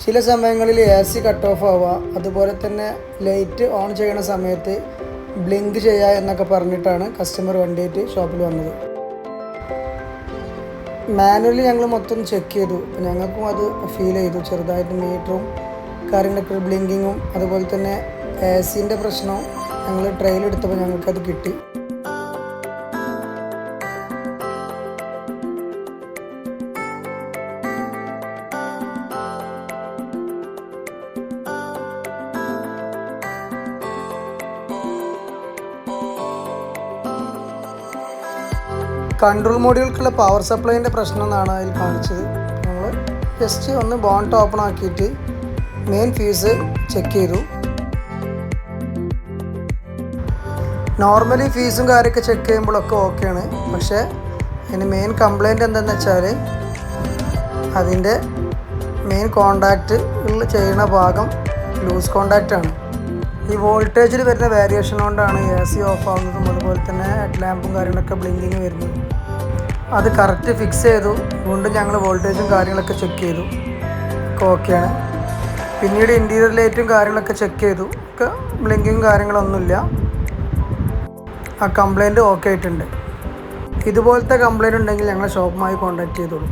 ചില സമയങ്ങളിൽ AC cut off ആവുക, അതുപോലെ തന്നെ ലൈറ്റ് ഓൺ ചെയ്യുന്ന സമയത്ത് ബ്ലിങ്ക് ചെയ്യുക എന്നൊക്കെ പറഞ്ഞിട്ടാണ് കസ്റ്റമർ വണ്ടിയായിട്ട് ഷോപ്പിൽ വന്നത്. മാനുവലി ഞങ്ങൾ മൊത്തം ചെക്ക് ചെയ്തു. ഞങ്ങൾക്കും അത് ഫീൽ ചെയ്തു, ചെറുതായിട്ട് മീറ്ററും കാര്യങ്ങളൊക്കെ ബ്ലിങ്കിങ്ങും അതുപോലെ തന്നെ ACൻ്റെ പ്രശ്നവും ഞങ്ങൾ ട്രയൽ എടുത്തപ്പോൾ ഞങ്ങൾക്കത് കിട്ടി. കൺട്രോൾ മോഡുകൾക്കുള്ള പവർ സപ്ലൈൻ്റെ പ്രശ്നം എന്നാണ് അതിൽ കാണിച്ചത്. നമ്മൾ ജസ്റ്റ് ഒന്ന് ബോണ്ട് ഓപ്പൺ ആക്കിയിട്ട് മെയിൻ ഫ്യൂസ് ചെക്ക് ചെയ്തു. നോർമലി ഫീസും കാര്യമൊക്കെ ചെക്ക് ചെയ്യുമ്പോഴൊക്കെ ഓക്കെയാണ്. പക്ഷേ അതിന് മെയിൻ കംപ്ലൈൻറ്റ് എന്താണെന്ന് വെച്ചാൽ അതിൻ്റെ മെയിൻ കോണ്ടാക്റ്റ് ചെയ്യുന്ന ഭാഗം ലൂസ് കോണ്ടാക്റ്റാണ്. ഈ വോൾട്ടേജിൽ വരുന്ന വേരിയേഷൻ കൊണ്ടാണ് AC ഓഫ് ആവുന്നതും അതുപോലെ തന്നെ ഹെഡ് ലാമ്പും കാര്യങ്ങളൊക്കെ ബ്ലിങ്കിങ് വരുന്നത്. അത് കറക്റ്റ് ഫിക്സ് ചെയ്തു. വീണ്ടും ഞങ്ങൾ വോൾട്ടേജും കാര്യങ്ങളൊക്കെ ചെക്ക് ചെയ്തു, ഒക്കെ ഓക്കെയാണ്. പിന്നീട് ഇൻറ്റീരിയർ ലൈറ്റും കാര്യങ്ങളൊക്കെ ചെക്ക് ചെയ്തു, ഒക്കെ ബ്ലിങ്കിങ് കാര്യങ്ങളൊന്നുമില്ല. ആ കംപ്ലൈൻറ്റ് ഓക്കെ ആയിട്ടുണ്ട്. ഇതുപോലത്തെ കംപ്ലൈൻറ്റ് ഉണ്ടെങ്കിൽ ഞങ്ങളെ ഷോപ്പുമായി കോൺടാക്റ്റ് ചെയ്തോളൂ.